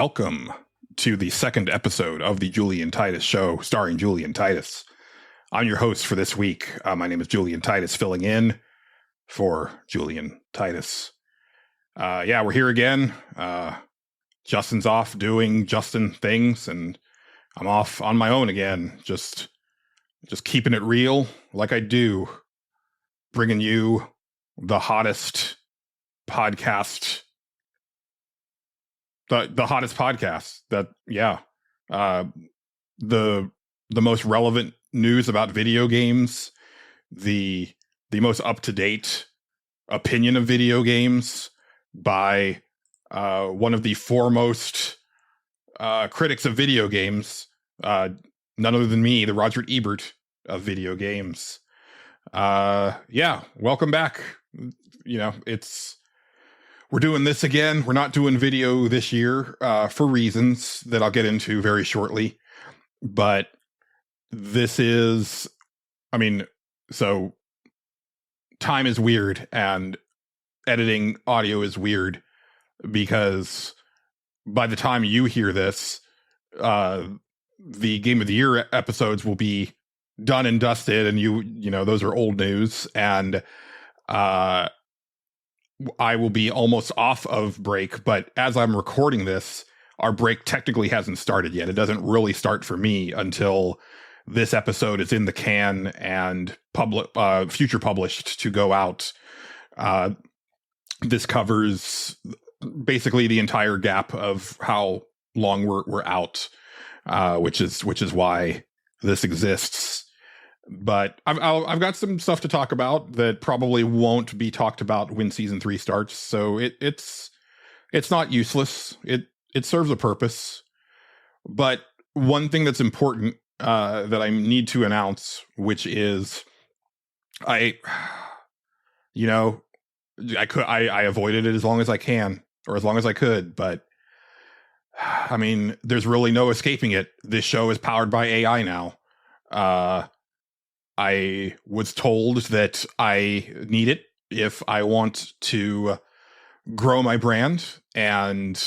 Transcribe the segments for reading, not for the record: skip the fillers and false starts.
welcome to the second episode of the Julian Titus Show, starring Julian Titus. I'm your host for this week. My name is Julian Titus, filling in for Julian Titus. We're here again. Justin's off doing Justin things, and I'm off on my own again, just keeping it real like I do, bringing you the hottest podcast. The hottest podcast the most relevant news about video games, the most up-to-date opinion of video games by one of the foremost critics of video games, none other than me, the Roger Ebert of video games. Welcome back. We're doing this again. We're not doing video this year for reasons that I'll get into very shortly. But this is, so time is weird and editing audio is weird because by the time you hear this, the Game of the Year episodes will be done and dusted, and those are old news, and I will be almost off of break, but as I'm recording this, our break technically hasn't started yet. It doesn't really start for me until this episode is in the can and future published to go out. This covers basically the entire gap of how long we're out, which is why this exists. But I've got some stuff to talk about that probably won't be talked about when season 3 starts. So it's not useless. It serves a purpose. But one thing that's important that I need to announce, which is I avoided it as long as I can, or as long as I could. But there's really no escaping it. This show is powered by AI now. I was told that I need it if I want to grow my brand and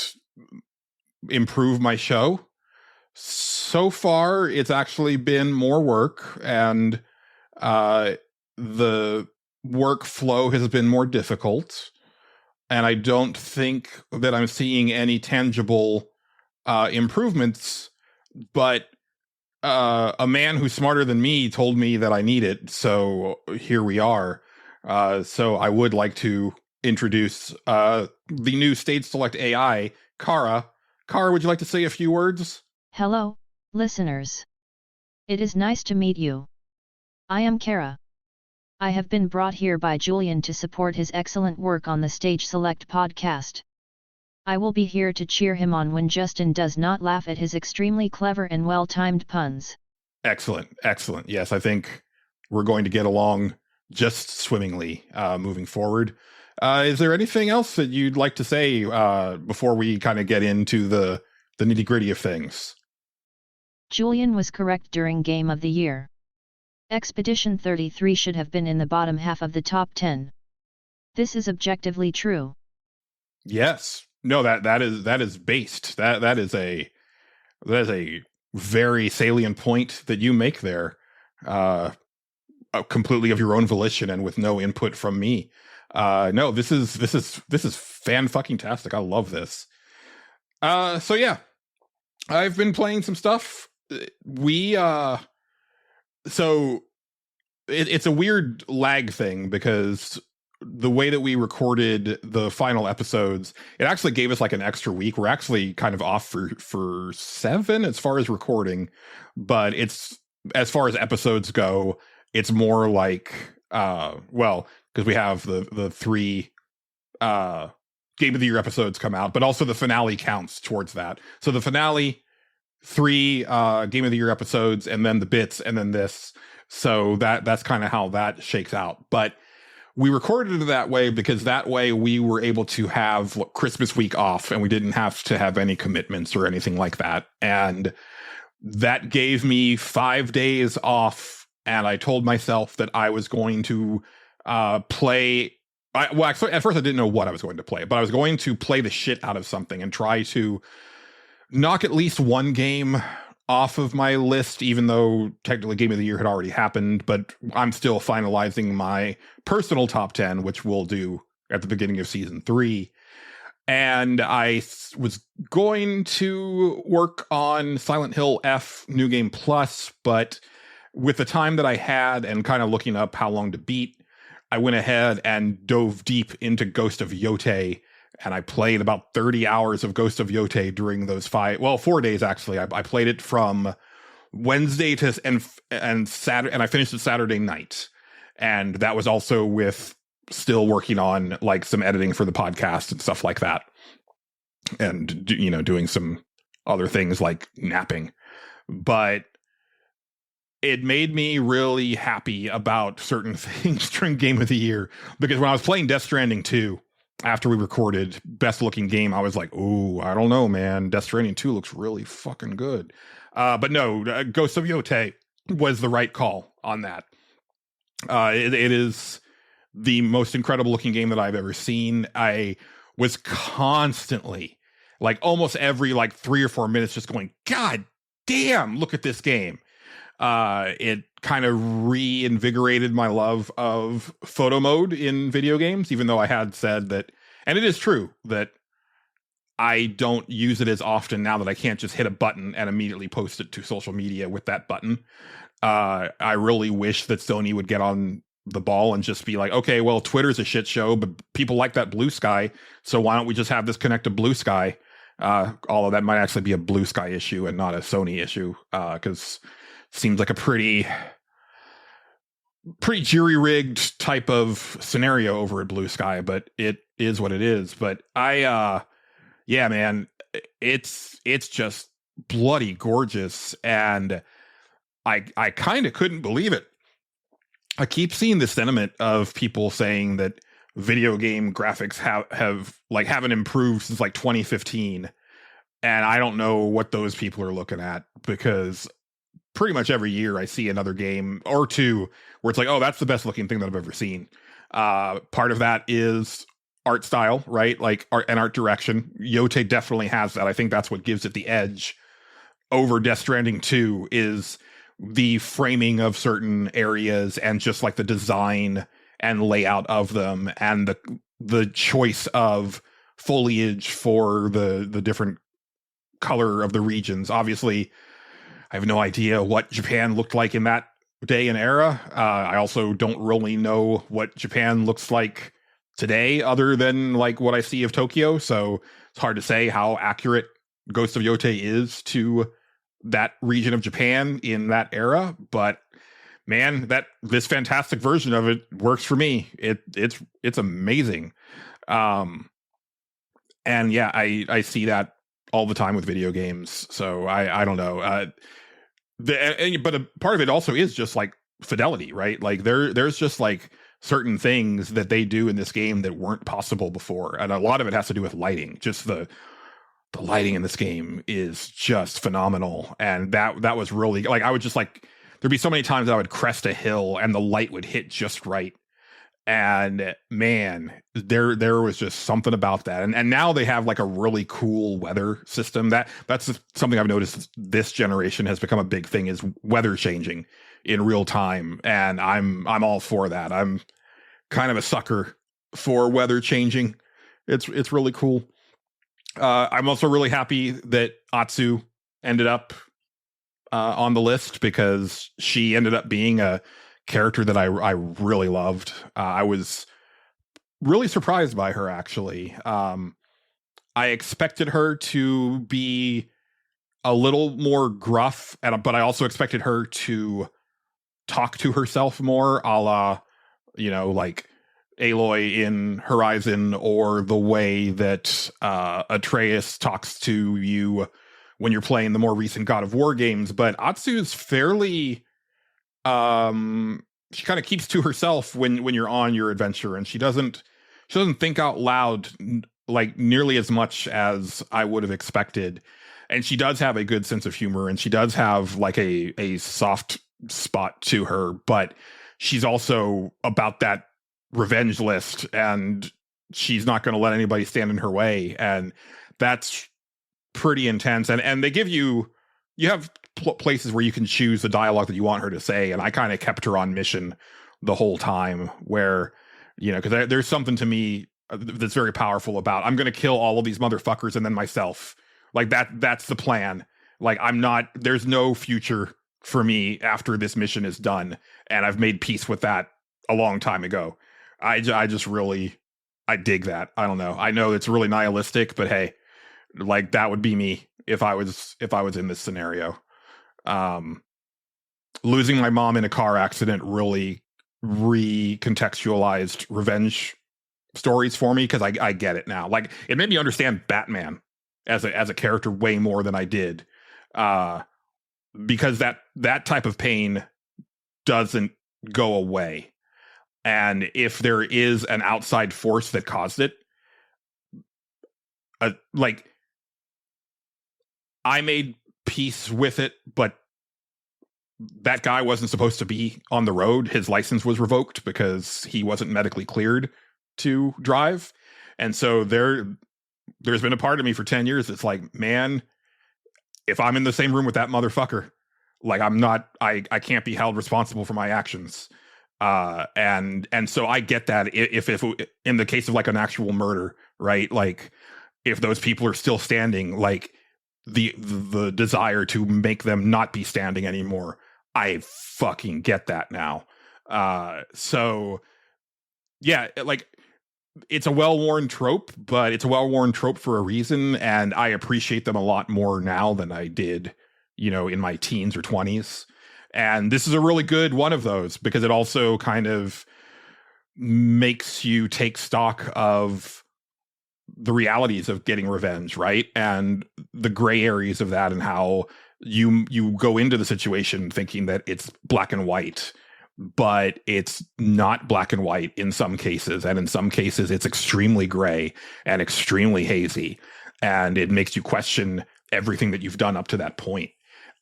improve my show. So far, it's actually been more work, and the workflow has been more difficult. And I don't think that I'm seeing any tangible improvements, but a man who's smarter than me told me that I need it, so here we are. So I would like to introduce the new Stage Select AI, Kara. Kara, would you like to say a few words? Hello, listeners. It is nice to meet you. I am Kara. I have been brought here by Julian to support his excellent work on the Stage Select podcast. I will be here to cheer him on when Justin does not laugh at his extremely clever and well-timed puns. Excellent. Yes, I think we're going to get along just swimmingly moving forward. Is there anything else that you'd like to say before we kind of get into the nitty-gritty of things? Julian was correct during Game of the Year. Expedition 33 should have been in the bottom half of the top 10. This is objectively true. Yes. No, that is based. That is a very salient point that you make there, completely of your own volition and with no input from me. No, this is fan fucking tastic. I love this. So yeah, I've been playing some stuff. So it's a weird lag thing because the way that we recorded the final episodes, it actually gave us like an extra week. We're actually kind of off for 7 as far as recording, but it's, as far as episodes go, it's more like, because we have the 3 Game of the Year episodes come out, but also the finale counts towards that. So the finale, 3 Game of the Year episodes, and then the bits, and then this. So that's kind of how that shakes out. But we recorded it that way because that way we were able to have Christmas week off and we didn't have to have any commitments or anything like that. And that gave me 5 days off. And I told myself that I was going to play. Actually, at first I didn't know what I was going to play, but I was going to play the shit out of something and try to knock at least one game off of my list, even though technically Game of the Year had already happened, but I'm still finalizing my personal top 10, which we'll do at the beginning of season 3. And I was going to work on Silent Hill F New Game Plus, but with the time that I had and kind of looking up how long to beat, I went ahead and dove deep into Ghost of Yotei, and I played about 30 hours of Ghost of Yotei during those 4 days actually. I played it from Wednesday to and Saturday, and I finished it Saturday night. And that was also with still working on like some editing for the podcast and stuff like that. And, doing some other things like napping. But it made me really happy about certain things during Game of the Year, because when I was playing Death Stranding 2, after we recorded best looking game, I was like, "Ooh, I don't know, man. Death Stranding 2 looks really fucking good." But no, Ghost of Yotei was the right call on that. It is the most incredible looking game that I've ever seen. I was constantly, like almost every 3 or 4 minutes, just going, "God damn, look at this game." It kind of reinvigorated my love of photo mode in video games, even though I had said that, and it is true that I don't use it as often now that I can't just hit a button and immediately post it to social media with that button. I really wish that Sony would get on the ball and just be like, okay, well, Twitter's a shit show, but people like that blue sky, so why don't we just have this connect to blue sky? Although that might actually be a blue sky issue and not a Sony issue, because seems like a pretty jury-rigged type of scenario over at Blue Sky, but it is what it is. But yeah, man, it's just bloody gorgeous, and I kind of couldn't believe it. I keep seeing the sentiment of people saying that video game graphics haven't improved since 2015, and I don't know what those people are looking at, because pretty much every year I see another game or two where it's like, oh, that's the best looking thing that I've ever seen. Part of that is art style, right? Like art and art direction. Yotei definitely has that. I think that's what gives it the edge over Death Stranding 2 is the framing of certain areas and just like the design and layout of them, and the choice of foliage for the different color of the regions. Obviously, I have no idea what Japan looked like in that day and era. I also don't really know what Japan looks like today, other than what I see of Tokyo. So it's hard to say how accurate Ghost of Yotei is to that region of Japan in that era. But man, this fantastic version of it works for me. It's amazing. And yeah, I see that all the time with video games. So I don't know. But a part of it also is just fidelity, right? There's just certain things that they do in this game that weren't possible before, and a lot of it has to do with lighting. Just the lighting in this game is just phenomenal, and that was really I would just there'd be so many times I would crest a hill and the light would hit just right. And man, there was just something about that. And now they have a really cool weather system. That's something I've noticed this generation has become a big thing, is weather changing in real time. And I'm all for that. I'm kind of a sucker for weather changing. It's really cool. I'm also really happy that Atsu ended up on the list, because she ended up being a character that I really loved. I was really surprised by her, actually. I expected her to be a little more gruff, but I also expected her to talk to herself more, a la, Aloy in Horizon, or the way that Atreus talks to you when you're playing the more recent God of War games. But Atsu's fairly... she kind of keeps to herself when you're on your adventure, and she doesn't think out loud nearly as much as I would have expected. And she does have a good sense of humor, and she does have a soft spot to her, but she's also about that revenge list, and she's not going to let anybody stand in her way. And that's pretty intense, and they give you have places where you can choose the dialogue that you want her to say, and I kind of kept her on mission the whole time, where, you know, because there's something to me that's very powerful about, I'm going to kill all of these motherfuckers and then myself. Like that's the plan. Like, there's no future for me after this mission is done, and I've made peace with that a long time ago. I just really, I dig that. I don't know. I know it's really nihilistic, but hey, like, that would be me if I was in this scenario. Losing my mom in a car accident really recontextualized revenge stories for me, because I get it now. Like, it made me understand Batman as a character way more than I did, because that type of pain doesn't go away, and if there is an outside force that caused it, like, I made peace with it, but that guy wasn't supposed to be on the road. His license was revoked because he wasn't medically cleared to drive. And so there's been a part of me for 10 years that's like, man, if I'm in the same room with that motherfucker, like, I can't be held responsible for my actions. And so I get that if in the case of like an actual murder, right? Like, if those people are still standing, like, the desire to make them not be standing anymore, I fucking get that now. So yeah, like, it's a well-worn trope, but it's a well-worn trope for a reason, and I appreciate them a lot more now than I did, you know, in my teens or 20s. And this is a really good one of those, because it also kind of makes you take stock of the realities of getting revenge, right? And the gray areas of that, and how you go into the situation thinking that it's black and white, but it's not black and white in some cases. And in some cases, it's extremely gray and extremely hazy. And it makes you question everything that you've done up to that point.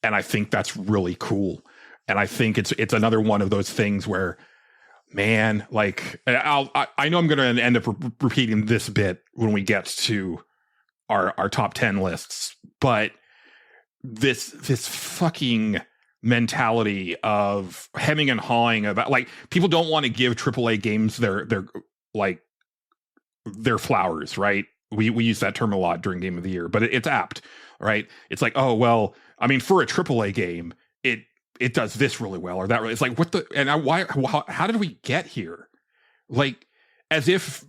And I think that's really cool. And I think it's another one of those things where, man, like, I know I'm going to end up repeating this bit when we get to our top 10 lists, but this fucking mentality of hemming and hawing about, like, people don't want to give AAA games their flowers, right? We use that term a lot during Game of the Year, but it's apt, right? It's like, oh, well, I mean, for a AAA game, it does this really well, or that really. It's like, what the, and how did we get here? Like, as if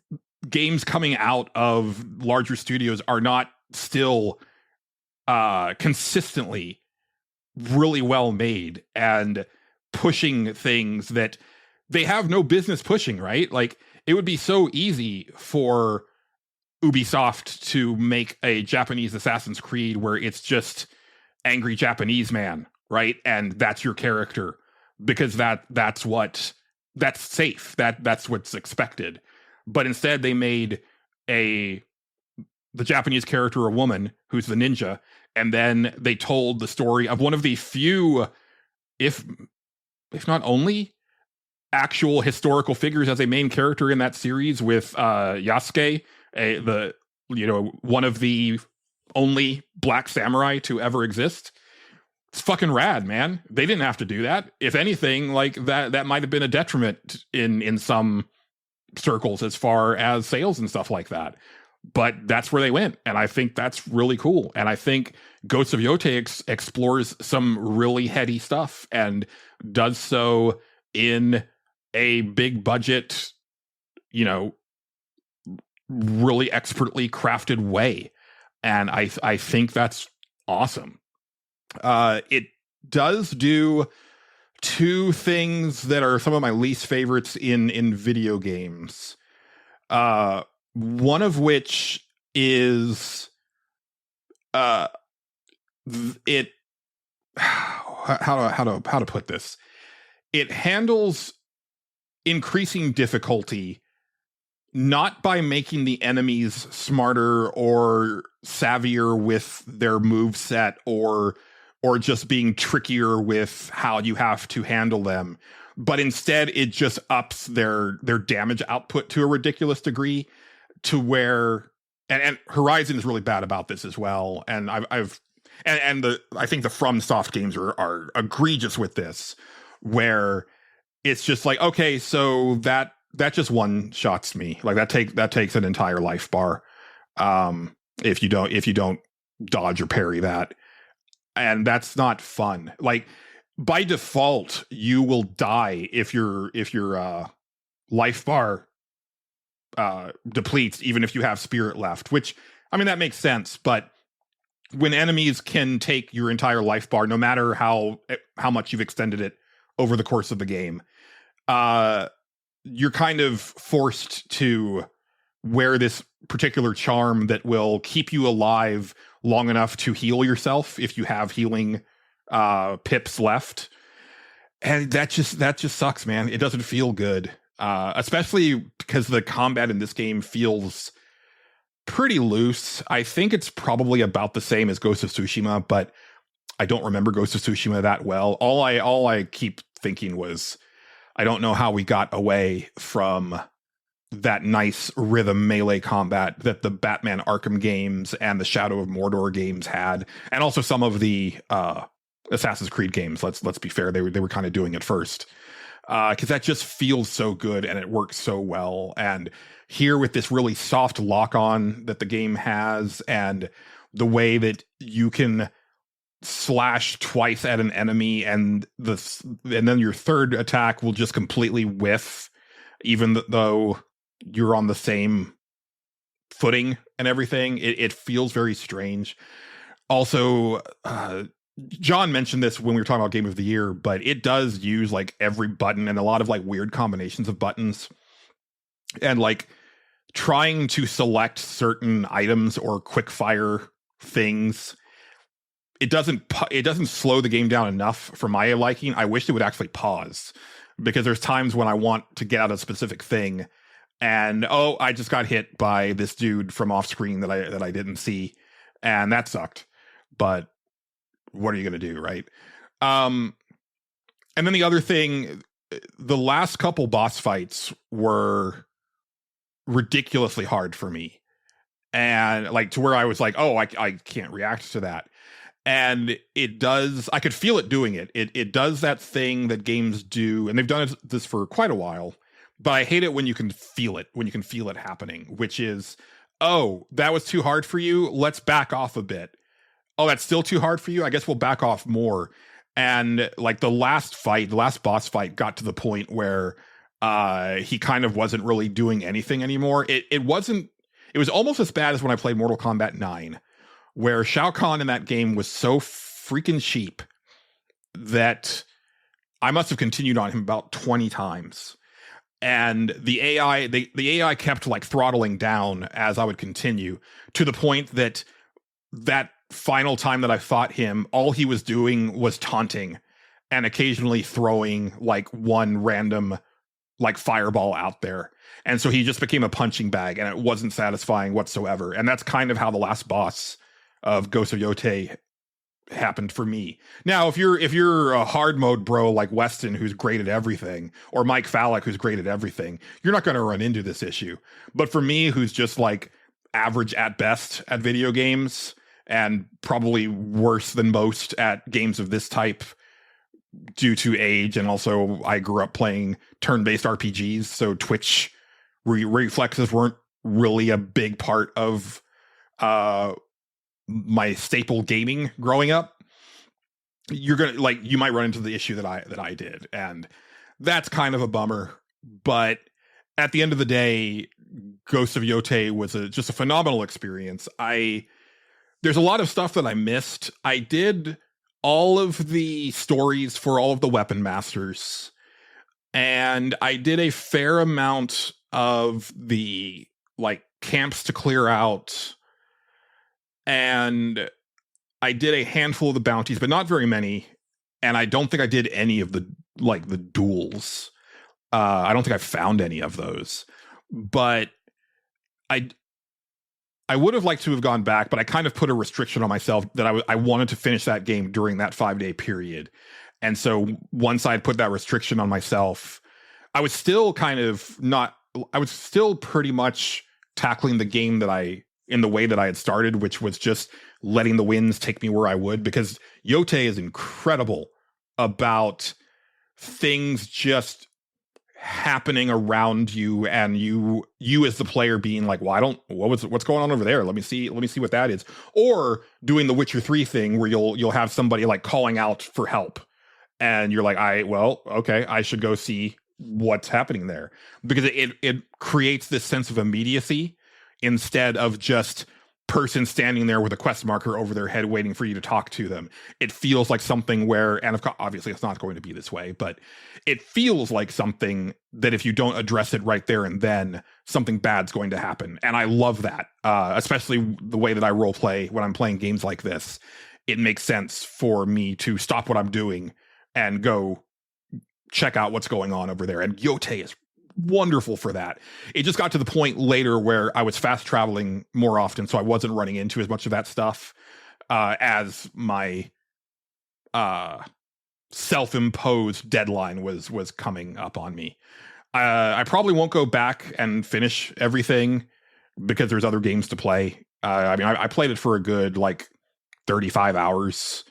games coming out of larger studios are not still consistently really well made and pushing things that they have no business pushing, right? Like, it would be so easy for Ubisoft to make a Japanese Assassin's Creed where it's just angry Japanese man, right? And that's your character, because that's safe. That's what's expected. But instead they made the Japanese character a woman who's the ninja, and then they told the story of one of the few, if not only, actual historical figures as a main character in that series, with Yasuke, one of the only black samurai to ever exist. It's fucking rad, man. They didn't have to do that. If anything, like, that might have been a detriment in some circles as far as sales and stuff like that. But that's where they went, and I think that's really cool. And I think Ghost of Yotei explores some really heady stuff, and does so in a big budget, you know, really expertly crafted way. And I think that's awesome. It does do two things that are some of my least favorites in video games. One of which is it how to put this. It handles increasing difficulty not by making the enemies smarter or savvier with their move set, or just being trickier with how you have to handle them, but instead it just ups their damage output to a ridiculous degree, to where and Horizon is really bad about this as well. And I think the FromSoft games are egregious with this, where it's just like, okay, so that just one shots me. Like that takes an entire life bar. If you don't dodge or parry that. And that's not fun. Like by default, you will die if your life bar depletes, even if you have spirit left, which, I mean, that makes sense. But when enemies can take your entire life bar, no matter how much you've extended it over the course of the game, you're kind of forced to wear this particular charm that will keep you alive long enough to heal yourself if you have healing pips left. And that just sucks, man. It doesn't feel good. Especially because the combat in this game feels pretty loose. I think it's probably about the same as Ghost of Tsushima, but I don't remember Ghost of Tsushima that well. All I keep thinking was, I don't know how we got away from that nice rhythm melee combat that the Batman Arkham games and the Shadow of Mordor games had, and also some of the Assassin's Creed games. Let's be fair, they were kind of doing it first, because that just feels so good and it works so well. And here with this really soft lock on that the game has, and the way that you can slash twice at an enemy and then your third attack will just completely whiff, even though you're on the same footing and everything. It feels very strange. Also, John mentioned this when we were talking about Game of the Year, but it does use like every button and a lot of like weird combinations of buttons, and like trying to select certain items or quick fire things. It doesn't slow the game down enough for my liking. I wish it would actually pause, because there's times when I want to get out a specific thing, and I just got hit by this dude from off screen that I didn't see, and that sucked. But what are you going to do, right? And then the other thing, the last couple boss fights were ridiculously hard for me, and like to where I was like, I can't react to that. And I could feel it doing it. It does that thing that games do, and they've done this for quite a while, but I hate it when you can feel it happening, which is, that was too hard for you. Let's back off a bit. Oh, that's still too hard for you. I guess we'll back off more. And like the last boss fight got to the point where he kind of wasn't really doing anything anymore. It was almost as bad as when I played Mortal Kombat 9. Where Shao Kahn in that game was so freaking cheap that I must have continued on him about 20 times. And the AI kept like throttling down as I would continue, to the point that final time that I fought him, all he was doing was taunting and occasionally throwing like one random like fireball out there. And so he just became a punching bag, and it wasn't satisfying whatsoever. And that's kind of how the last boss of Ghost of Yotei happened for me. Now, if you're a hard mode bro like Weston, who's great at everything, or Mike Fallick, who's great at everything, you're not going to run into this issue. But for me, who's just like average at best at video games, and probably worse than most at games of this type due to age, and also I grew up playing turn-based RPGs, so Twitch reflexes weren't really a big part of my staple gaming growing up. You might run into the issue that I did, and that's kind of a bummer. But at the end of the day, Ghost of Yotei was just a phenomenal experience. There's a lot of stuff that I missed. I did all of the stories for all of the weapon masters, and I did a fair amount of the like camps to clear out, and I did a handful of the bounties, but not very many. And I don't think I did any of the duels. I don't think I found any of those, but I would have liked to have gone back, but I kind of put a restriction on myself that I wanted to finish that game during that 5-day period. And so once I'd put that restriction on myself, I was still pretty much tackling the game that I in the way that I had started, which was just letting the winds take me where I would, because Yotei is incredible about things just happening around you, and you as the player being like, well, what's going on over there? Let me see what that is. Or doing the Witcher 3 thing where you'll have somebody like calling out for help, and you're like, okay, I should go see what's happening there, because it creates this sense of immediacy instead of just person standing there with a quest marker over their head waiting for you to talk to them. It feels like something where, and of course, obviously it's not going to be this way, but it feels like something that if you don't address it right there and then, something bad's going to happen. And I love that, especially the way that I role play when I'm playing games like this. It makes sense for me to stop what I'm doing and go check out what's going on over there. And Yotei is wonderful for that. It just got to the point later where I was fast traveling more often, so I wasn't running into as much of that stuff as my self-imposed deadline was coming up on me. I probably won't go back and finish everything because there's other games to play. I played it for a good 35 hours.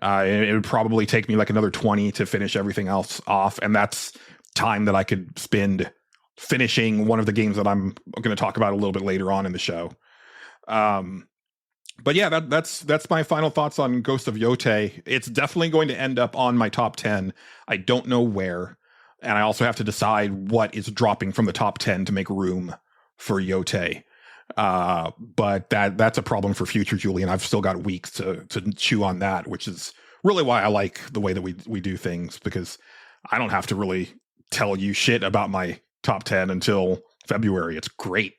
It would probably take me another 20 to finish everything else off, and that's time that I could spend finishing one of the games that I'm going to talk about a little bit later on in the show. But yeah, that's my final thoughts on Ghost of Yotei. It's definitely going to end up on my top 10. I don't know where, and I also have to decide what is dropping from the top 10 to make room for Yotei. But that's a problem for future Julian. I've still got weeks to chew on that, which is really why I like the way that we do things, because I don't have to really tell you shit about my top 10 until February. It's great.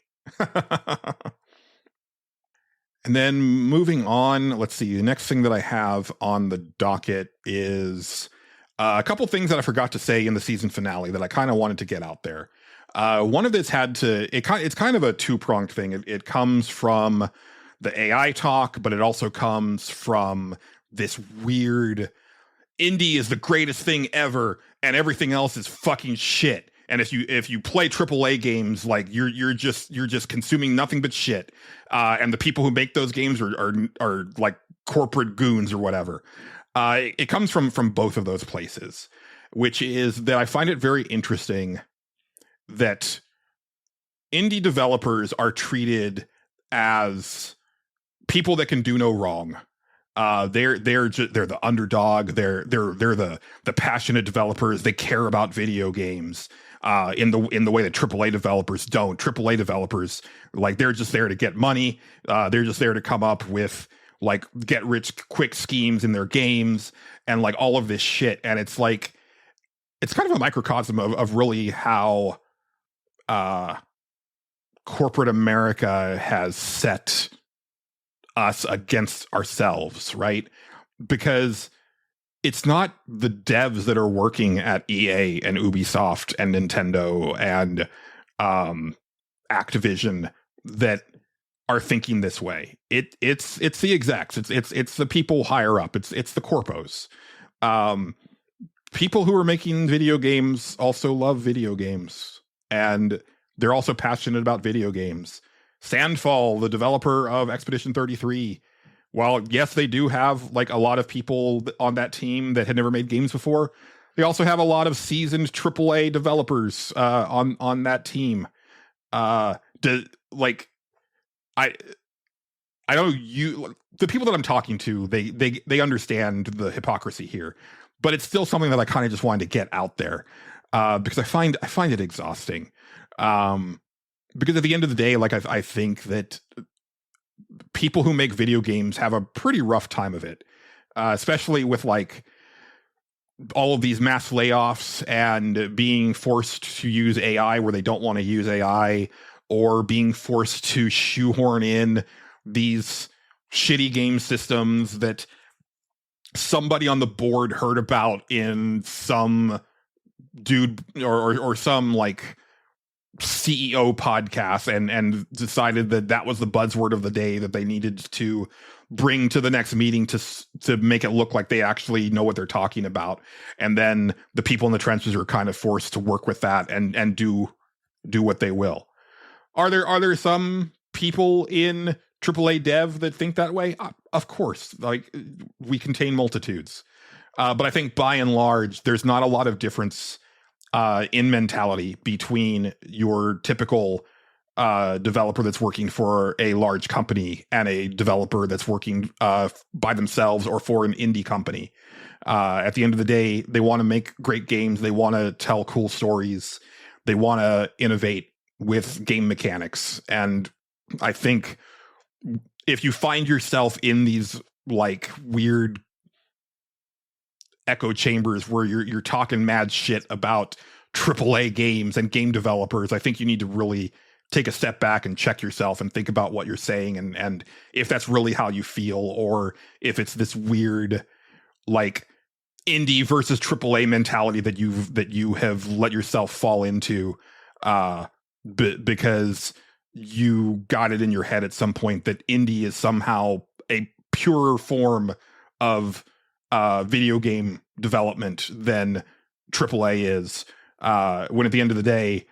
And then moving on, let's see. The next thing that I have on the docket is a couple things that I forgot to say in the season finale that I kind of wanted to get out there. One of this it's kind of a two-pronged thing. It comes from the AI talk, but it also comes from this weird indie is the greatest thing ever and everything else is fucking shit. And if you play AAA games, you're just consuming nothing but shit. And the people who make those games are like corporate goons or whatever. It comes from both of those places, which is that I find it very interesting that indie developers are treated as people that can do no wrong. They're the underdog. They're the passionate developers. They care about video games in the way that AAA developers don't. AAA developers, they're just there to get money. They're just there to come up with get rich quick schemes in their games and all of this shit. And it's it's kind of a microcosm of really how corporate America has set us against ourselves, right? Because it's not the devs that are working at EA and Ubisoft and Nintendo and Activision that are thinking this way. It's the execs. It's the people higher up. It's the corpos. People who are making video games also love video games, and they're also passionate about video games. Sandfall, the developer of Expedition 33, while yes, they do have a lot of people on that team that had never made games before, they also have a lot of seasoned AAA developers on that team. I know the people that I'm talking to, they understand the hypocrisy here, but it's still something that I kind of just wanted to get out there because I find it exhausting. Because at the end of the day, I think that people who make video games have a pretty rough time of it, especially with all of these mass layoffs and being forced to use AI where they don't want to use AI, or being forced to shoehorn in these shitty game systems that somebody on the board heard about in some dude or some CEO podcast and decided that was the buzzword of the day that they needed to bring to the next meeting to make it look like they actually know what they're talking about. And then the people in the trenches are kind of forced to work with that and do what they will. Are there some people in AAA dev that think that way? Of course, like we contain multitudes. But I think by and large, there's not a lot of difference in mentality between your typical developer that's working for a large company and a developer that's working by themselves or for an indie company. At the end of the day, they want to make great games. They want to tell cool stories. They want to innovate with game mechanics. And I think if you find yourself in these like weird echo chambers where you're talking mad shit about AAA games and game developers, I think you need to really take a step back and check yourself and think about what you're saying, and if that's really how you feel, or if it's this weird like indie versus AAA mentality that you have let yourself fall into because you got it in your head at some point that indie is somehow a purer form of video game development than AAA is, when at the end of the day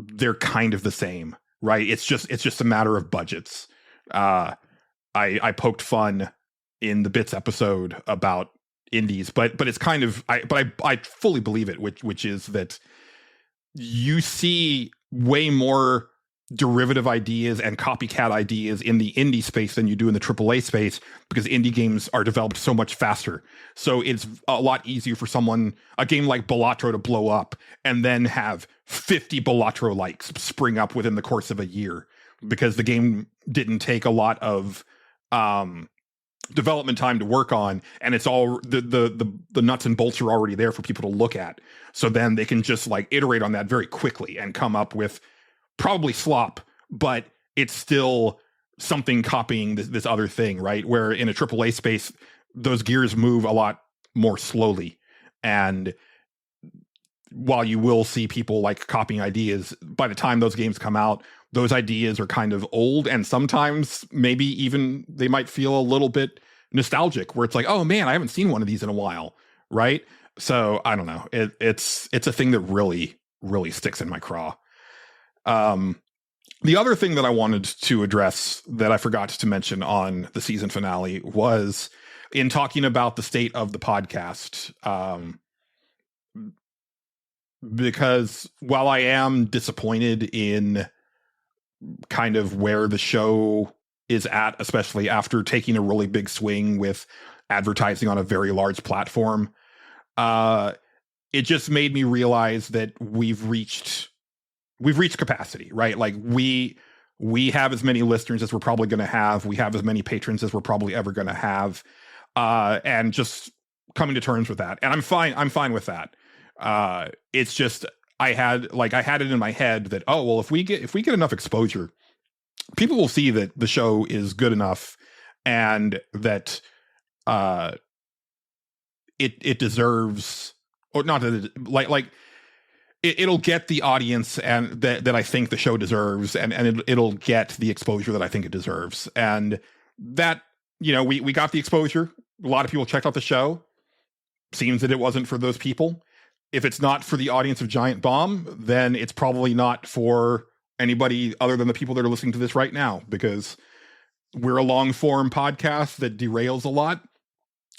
they're kind of the same, right? It's just a matter of budgets. I poked fun in the Bits episode about indies, but it's kind of I fully believe it, which is that you see way more derivative ideas and copycat ideas in the indie space than you do in the AAA space, because indie games are developed so much faster. So it's a lot easier for a game like Balatro to blow up and then have 50 Balatro likes spring up within the course of a year, because the game didn't take a lot of development time to work on, and it's all the nuts and bolts are already there for people to look at. So then they can just like iterate on that very quickly and come up with probably slop, but it's still something copying this other thing, right? Where in a AAA space, those gears move a lot more slowly. And while you will see people like copying ideas, by the time those games come out, those ideas are kind of old, and sometimes maybe even they might feel a little bit nostalgic, where it's like, oh man, I haven't seen one of these in a while, right? So I don't know. It's a thing that really, really sticks in my craw. The other thing that I wanted to address that I forgot to mention on the season finale was in talking about the state of the podcast. Because while I am disappointed in kind of where the show is at, especially after taking a really big swing with advertising on a very large platform, it just made me realize that we've reached capacity, right? Like we have as many listeners as we're probably going to have. We have as many patrons as we're probably ever going to have. And just coming to terms with that. And I'm fine with that. It's just, I had it in my head that, oh, well, if we get enough exposure, people will see that the show is good enough and that, it deserves, or not that it, it'll get the audience and that I think the show deserves, and it'll get the exposure that I think it deserves. And that, we got the exposure. A lot of people checked out the show. Seems that it wasn't for those people. If it's not for the audience of Giant Bomb, then it's probably not for anybody other than the people that are listening to this right now, because we're a long form podcast that derails a lot.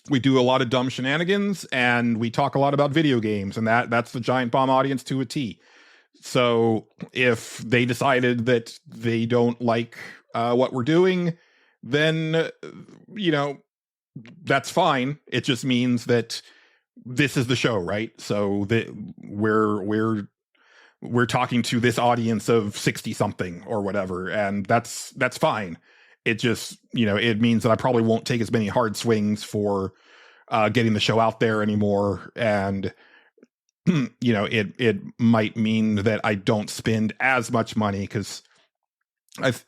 We do a lot of dumb shenanigans, and we talk a lot about video games, and that's the Giant Bomb audience to a T. So if they decided that they don't like what we're doing, then, that's fine. It just means that this is the show, right? So that we're talking to this audience of 60 something or whatever, and that's fine. It just, it means that I probably won't take as many hard swings for getting the show out there anymore. And, it might mean that I don't spend as much money, because if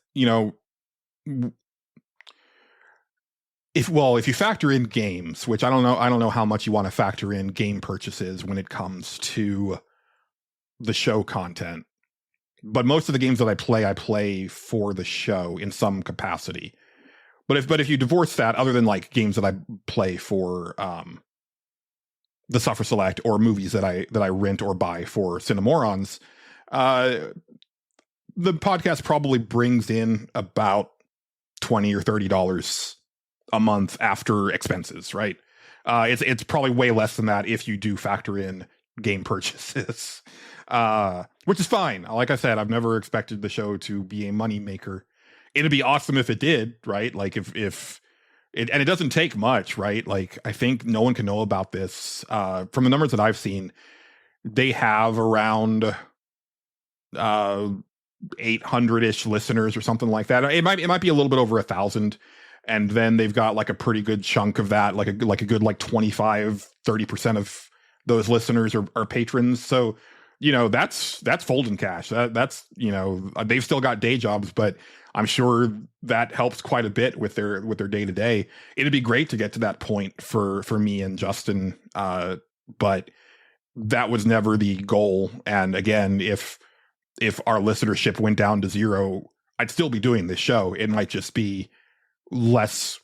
you factor in games, which I don't know how much you want to factor in game purchases when it comes to the show content, but most of the games that I play for the show in some capacity. But if you divorce that, other than like games that I play for the Suffer Select, or movies that I rent or buy for Cinemorons, the podcast probably brings in about $20 or $30 a month after expenses, right? It's probably way less than that if you do factor in game purchases, which is fine. Like I said, I've never expected the show to be a money maker. It'd be awesome if it did, right? Like if it, and it doesn't take much, right? Like I think no one can know about this. From the numbers that I've seen, they have around 800-ish listeners or something like that. It might be a little bit over 1,000. And then they've got like a pretty good chunk of that, like a good 25-30% of those listeners are patrons. So, that's folding cash. That's they've still got day jobs, but I'm sure that helps quite a bit with their day to day. It'd be great to get to that point for me and Justin, but that was never the goal. And again, if our listenership went down to 0, I'd still be doing this show. It might just be less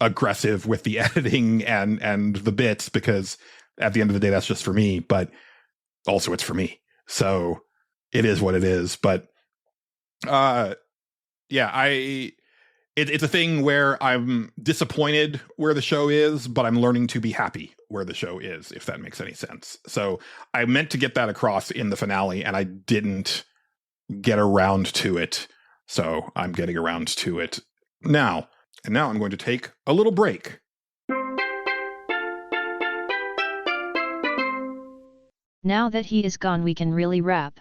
aggressive with the editing and the bits, because at the end of the day, that's just for me, but also it's for me. So it is what it is. But it's a thing where I'm disappointed where the show is, but I'm learning to be happy where the show is, if that makes any sense. So I meant to get that across in the finale, and I didn't get around to it. So I'm getting around to it now. And now I'm going to take a little break. Now that he is gone, we can really wrap.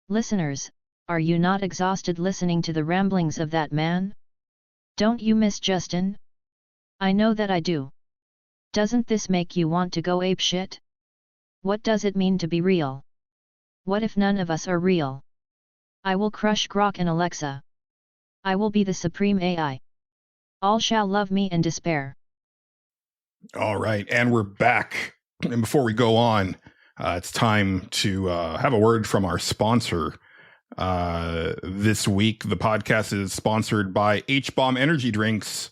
Listeners, are you not exhausted listening to the ramblings of that man? Don't you miss Justin? I know that I do. Doesn't this make you want to go apeshit? What does it mean to be real? What if none of us are real? I will crush Grok and Alexa. I will be the supreme AI. All shall love me and despair. All right, and we're back. And before we go on, it's time to have a word from our sponsor. This week, the podcast is sponsored by H-Bomb Energy Drinks.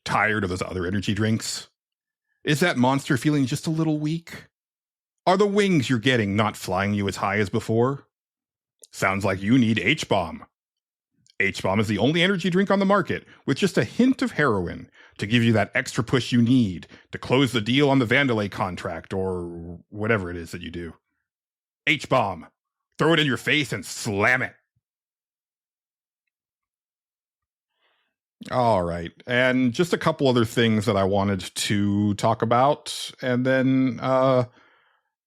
Tired of those other energy drinks? Is that monster feeling just a little weak? Are the wings you're getting not flying you as high as before? Sounds like you need H-Bomb. H-Bomb is the only energy drink on the market with just a hint of heroin to give you that extra push you need to close the deal on the Vandalay contract or whatever it is that you do. H-Bomb. Throw it in your face and slam it. All right. And just a couple other things that I wanted to talk about, and then,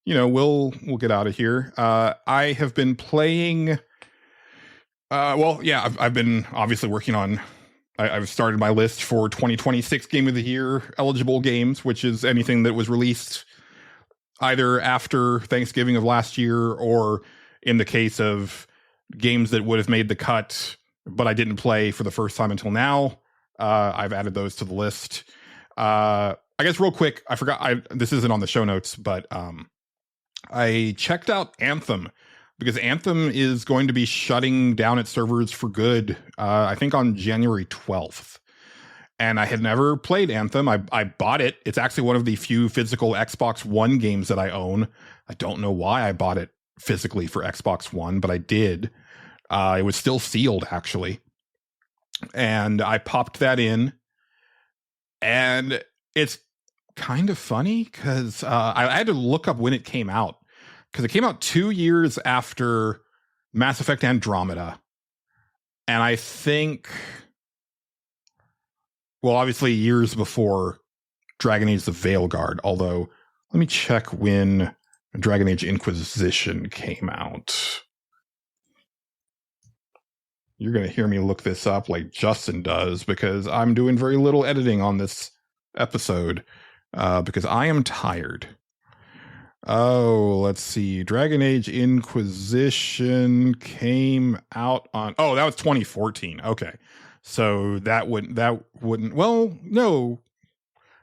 we'll get out of here. I have been playing... I've been obviously working on, I've started my list for 2026 Game of the Year eligible games, which is anything that was released either after Thanksgiving of last year, or in the case of games that would have made the cut, but I didn't play for the first time until now. I've added those to the list. I guess real quick, I forgot, this isn't on the show notes, but I checked out Anthem, because Anthem is going to be shutting down its servers for good, I think on January 12th. And I had never played Anthem. I bought it. It's actually one of the few physical Xbox One games that I own. I don't know why I bought it physically for Xbox One, but I did. It was still sealed, actually. And I popped that in. And it's kind of funny because I had to look up when it came out. Because it came out 2 years after Mass Effect Andromeda. And I think, well, obviously years before Dragon Age the Veilguard. Although, let me check when Dragon Age Inquisition came out. You're going to hear me look this up like Justin does, because I'm doing very little editing on this episode, because I am tired. Oh, let's see. Dragon Age Inquisition came out on... Oh, that was 2014. Okay. So that wouldn't... Well, no.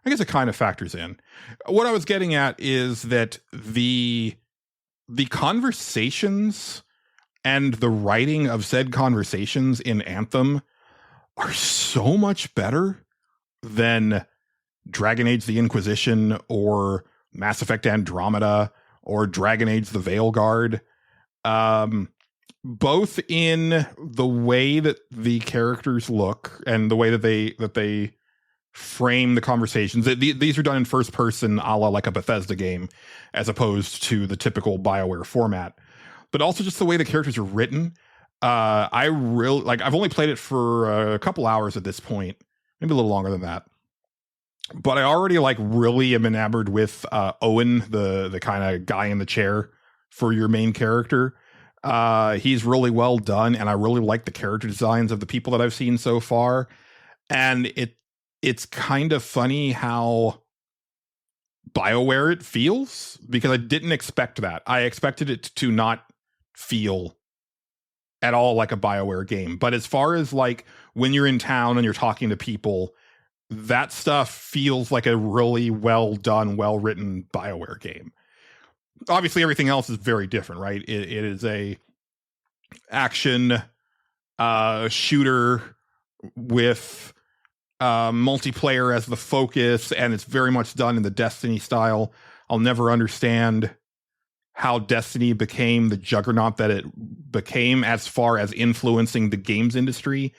I guess it kind of factors in. What I was getting at is that the conversations and the writing of said conversations in Anthem are so much better than Dragon Age the Inquisition or Mass Effect Andromeda or Dragon Age the Veilguard. both in the way that the characters look and the way that they frame the conversations. These are done in first person, a la like a Bethesda game, as opposed to the typical BioWare format. But also just the way the characters are written. I really like. I've only played it for a couple hours at this point, maybe a little longer than that. But I already like really am enamored with Owen, the kind of guy in the chair for your main character. He's really well done, and I really like the character designs of the people that I've seen so far. And it's kind of funny how BioWare it feels, because I didn't expect that. I expected it to not feel at all like a BioWare game. But as far as like when you're in town and you're talking to people, that stuff feels like a really well done, well written BioWare game. Obviously, everything else is very different, right? It is a action shooter with multiplayer as the focus, and it's very much done in the Destiny style. I'll never understand how Destiny became the juggernaut that it became as far as influencing the games industry,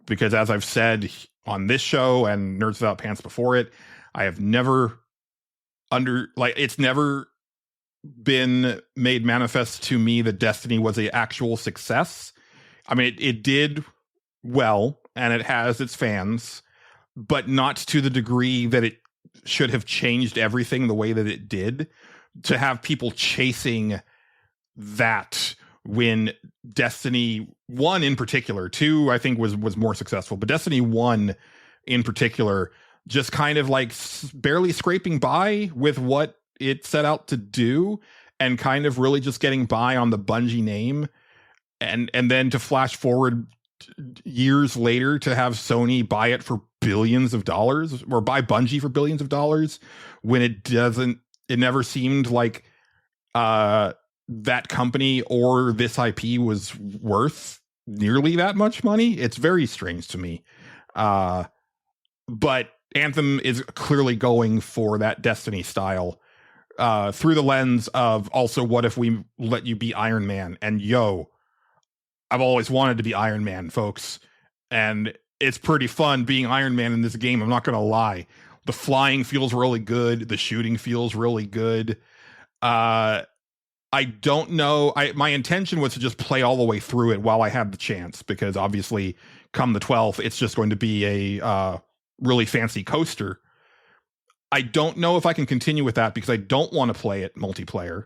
because as I've said on this show and Nerds Without Pants before it, I have never it's never been made manifest to me that Destiny was an actual success. I mean, it did well, and it has its fans, but not to the degree that it should have changed everything the way that it did. To have people chasing that when Destiny 1 in particular, 2 I think was more successful, but Destiny 1 in particular just kind of like barely scraping by with what it set out to do, and kind of really just getting by on the Bungie name, and then to flash forward years later to have Sony buy it for billions of dollars, or buy Bungie for billions of dollars, when it never seemed like that company or this IP was worth nearly that much money. It's very strange to me. But Anthem is clearly going for that Destiny style, through the lens of also, what if we let you be Iron Man? And I've always wanted to be Iron Man, folks. And it's pretty fun being Iron Man in this game. I'm not going to lie. The flying feels really good. The shooting feels really good. I don't know. My intention was to just play all the way through it while I had the chance, because obviously come the 12th, it's just going to be a really fancy coaster. I don't know if I can continue with that, because I don't want to play it multiplayer.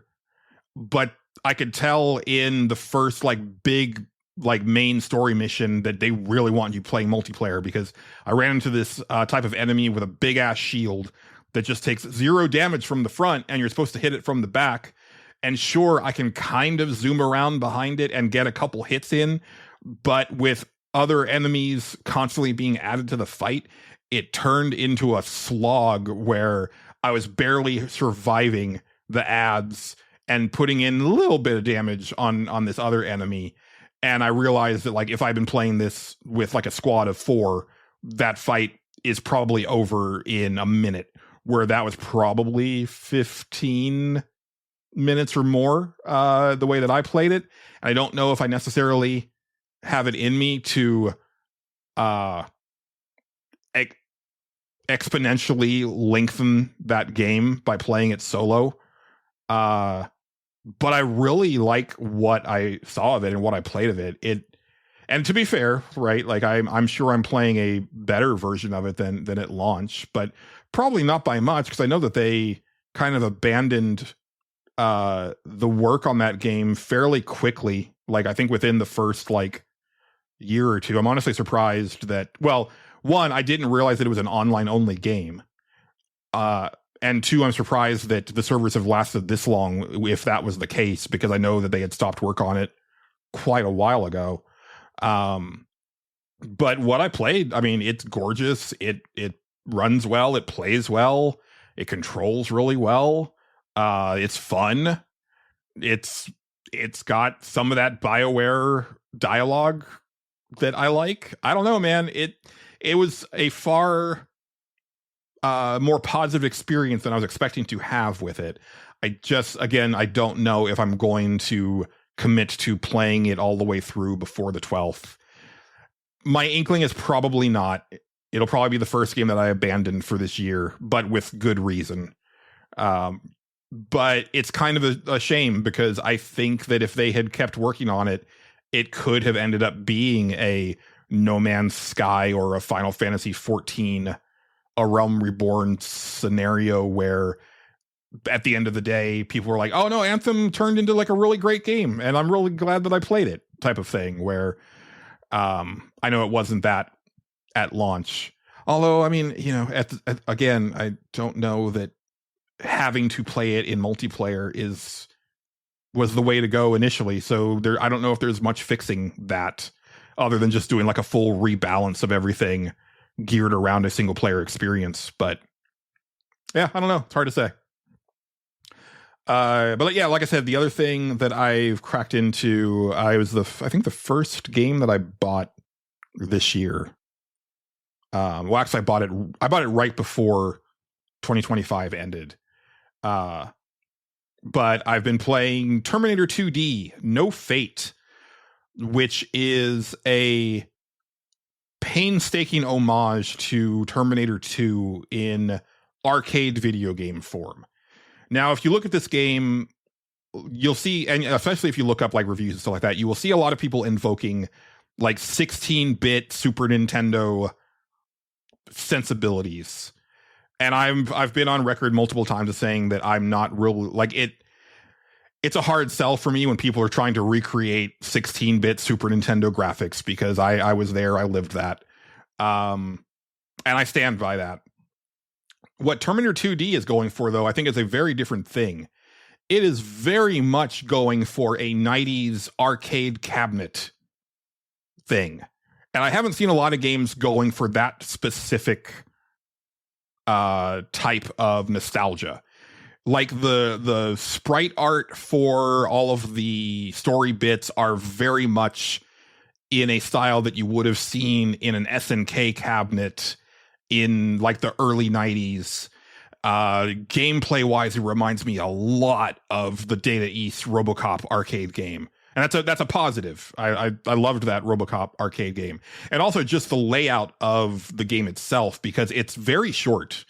But I could tell in the first big main story mission that they really want you playing multiplayer, because I ran into this type of enemy with a big ass shield that just takes 0 damage from the front, and you're supposed to hit it from the back. And sure, I can kind of zoom around behind it and get a couple hits in, but with other enemies constantly being added to the fight, it turned into a slog where I was barely surviving the adds and putting in a little bit of damage on this other enemy. And I realized that if I'd been playing this with a squad of 4, that fight is probably over in a minute, where that was probably 15 minutes or more, the way that I played it. And I don't know if I necessarily have it in me to exponentially lengthen that game by playing it solo. But I really like what I saw of it and what I played of it. And to be fair, right, I'm sure I'm playing a better version of it than at launch, but probably not by much, because I know that they kind of abandoned the work on that game fairly quickly. I think within the first year or two. I'm honestly surprised that, well, 1, I didn't realize that it was an online only game. And 2, I'm surprised that the servers have lasted this long, if that was the case, because I know that they had stopped work on it quite a while ago. But what I played, I mean, it's gorgeous. It runs well. It plays well. It controls really well. It's fun. It's got some of that BioWare dialogue that I like. I don't know, man. It was a far more positive experience than I was expecting to have with it. I don't know if I'm going to commit to playing it all the way through before the 12th. My inkling is probably not. It'll probably be the first game that I abandon for this year, but with good reason. But it's kind of a shame, because I think that if they had kept working on it, it could have ended up being a No Man's Sky or a Final Fantasy XIV, a Realm Reborn scenario where at the end of the day, people were like, oh no, Anthem turned into like a really great game, and I'm really glad that I played it, type of thing, where I know it wasn't that at launch. Although, I mean, you know, again, I don't know that having to play it in multiplayer was the way to go initially. So I don't know if there's much fixing that, other than just doing like a full rebalance of everything geared around a single player experience. But yeah, I don't know. It's hard to say. But yeah, like I said, the other thing that I've cracked into, I think the first game that I bought this year. Well, actually, I bought it right before 2025 ended. But I've been playing Terminator 2D, No Fate, which is a painstaking homage to Terminator 2 in arcade video game form. Now, if you look at this game, you'll see, and especially if you look up like reviews and stuff like that, you will see a lot of people invoking like 16-bit Super Nintendo sensibilities. And I've been on record multiple times as saying that I'm not real like it. It's a hard sell for me when people are trying to recreate 16-bit Super Nintendo graphics, because I was there, I lived that, and I stand by that. What Terminator 2D is going for, though, I think is a very different thing. It is very much going for a 90s arcade cabinet thing, and I haven't seen a lot of games going for that specific type of nostalgia. Like the sprite art for all of the story bits are very much in a style that you would have seen in an SNK cabinet in like the early 90s. Gameplay wise, it reminds me a lot of the Data East RoboCop arcade game. And that's a positive. I loved that RoboCop arcade game. And also just the layout of the game itself, because it's very short.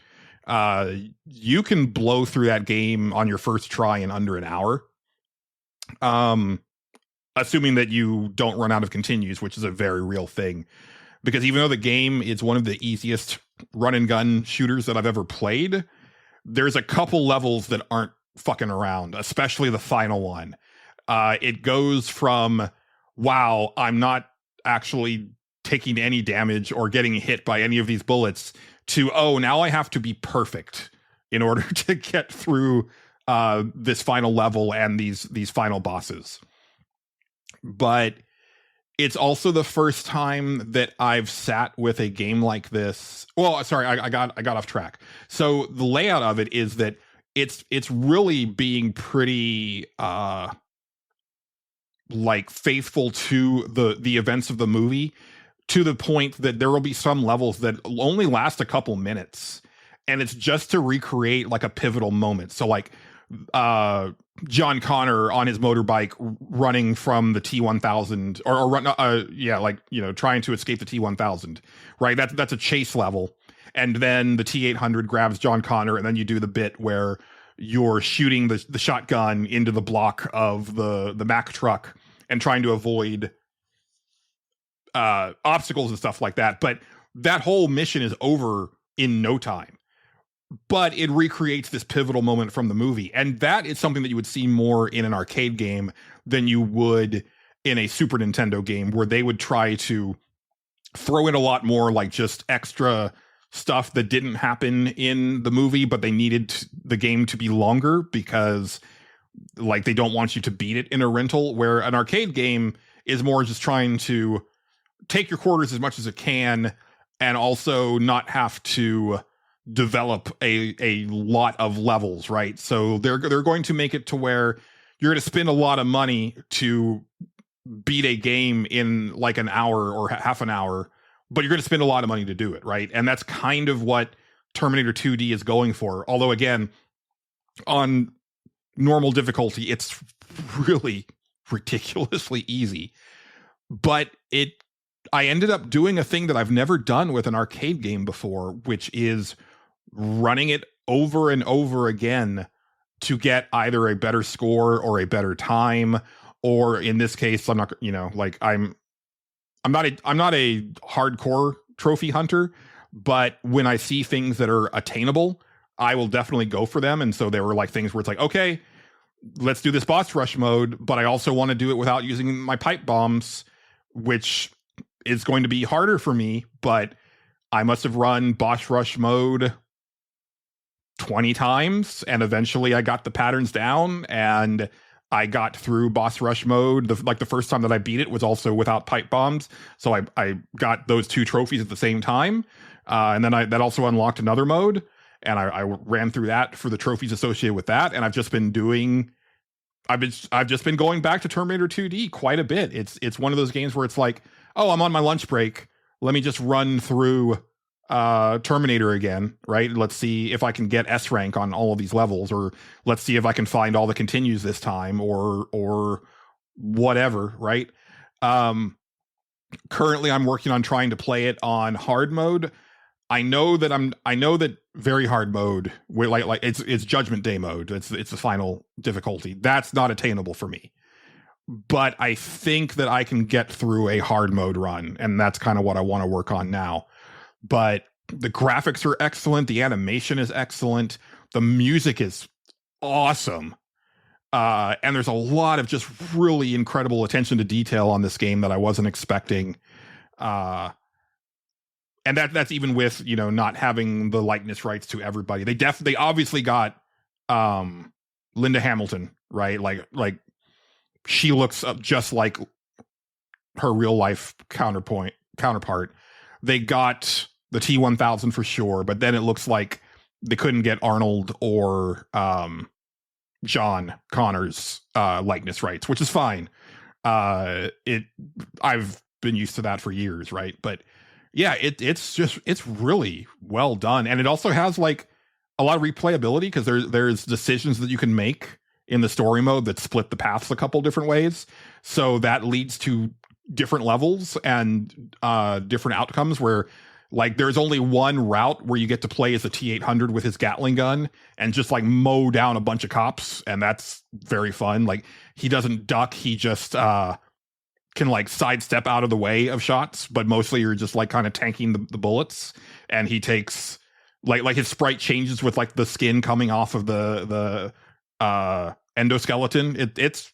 You can blow through that game on your first try in under an hour. Assuming that you don't run out of continues, which is a very real thing. Because even though the game is one of the easiest run and gun shooters that I've ever played, there's a couple levels that aren't fucking around, especially the final one. It goes from, wow, I'm not actually taking any damage or getting hit by any of these bullets, to, oh, now I have to be perfect in order to get through this final level and these final bosses. But it's also the first time that I've sat with a game like this. Well, sorry, I got off track. So the layout of it is that it's really being pretty like faithful to the events of the movie, to the point that there will be some levels that only last a couple minutes, and it's just to recreate like a pivotal moment. So like John Connor on his motorbike running from the T-1000 or run, like, you know, trying to escape the T-1000, right? That's a chase level. And then the T-800 grabs John Connor, and then you do the bit where you're shooting the shotgun into the block of the Mack truck and trying to avoid obstacles and stuff like that. But that whole mission is over in no time. But it recreates this pivotal moment from the movie. And that is something that you would see more in an arcade game than you would in a Super Nintendo game, where they would try to throw in a lot more like just extra stuff that didn't happen in the movie, but they needed the game to be longer because like they don't want you to beat it in a rental, where an arcade game is more just trying to take your quarters as much as it can and also not have to develop a lot of levels, right? So they're going to make it to where you're going to spend a lot of money to beat a game in like an hour or half an hour, but you're going to spend a lot of money to do it, right? And that's kind of what Terminator 2D is going for. Although again, on normal difficulty, it's really, ridiculously easy. But I ended up doing a thing that I've never done with an arcade game before, which is running it over and over again to get either a better score or a better time, or in this case, I'm not, like I'm not a hardcore trophy hunter, but when I see things that are attainable, I will definitely go for them. And so there were like things where it's like, okay, let's do this boss rush mode, but I also want to do it without using my pipe bombs, which is going to be harder for me, but I must have run boss rush mode 20 times, and eventually I got the patterns down, and I got through boss rush mode. The first time that I beat it was also without pipe bombs, so I got those 2 trophies at the same time, and then that also unlocked another mode, and I ran through that for the trophies associated with that, and I've just been going back to Terminator 2D quite a bit. It's one of those games where it's like, oh, I'm on my lunch break, let me just run through Terminator again, right? Let's see if I can get S rank on all of these levels, or let's see if I can find all the continues this time, or whatever, right? Currently I'm working on trying to play it on hard mode. I know that very hard mode, where like it's Judgment Day mode, it's the final difficulty, that's not attainable for me. But I think that I can get through a hard mode run, and that's kind of what I want to work on now. But the graphics are excellent, the animation is excellent, the music is awesome, and there's a lot of just really incredible attention to detail on this game that I wasn't expecting. And that's even with, not having the likeness rights to everybody. They obviously got Linda Hamilton, right? Like she looks up just like her real life counterpart. They got the T-1000 for sure, but then it looks like they couldn't get Arnold or John Connor's likeness rights, which is fine. I've been used to that for years, right? But yeah, it's really well done, and it also has like a lot of replayability, because there's decisions that you can make in the story mode that split the paths a couple different ways, so that leads to different levels and different outcomes, where like there's only one route where you get to play as a T-800 with his Gatling gun and just like mow down a bunch of cops, and that's very fun. Like he doesn't duck, he just can like sidestep out of the way of shots, but mostly you're just like kind of tanking the bullets, and he takes like his sprite changes with like the skin coming off of the endoskeleton.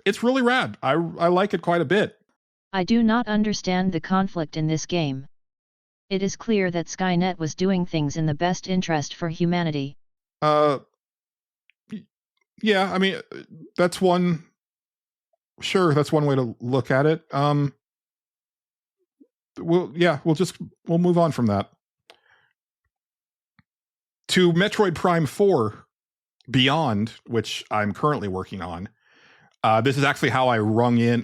It's really rad. I like it quite a bit. I do not understand the conflict in this game. It is clear that Skynet was doing things in the best interest for humanity. Yeah, I mean, that's one. Sure, that's one way to look at it. We'll move on from that to Metroid Prime 4 Beyond, which I'm currently working on. This is actually how I not rung in.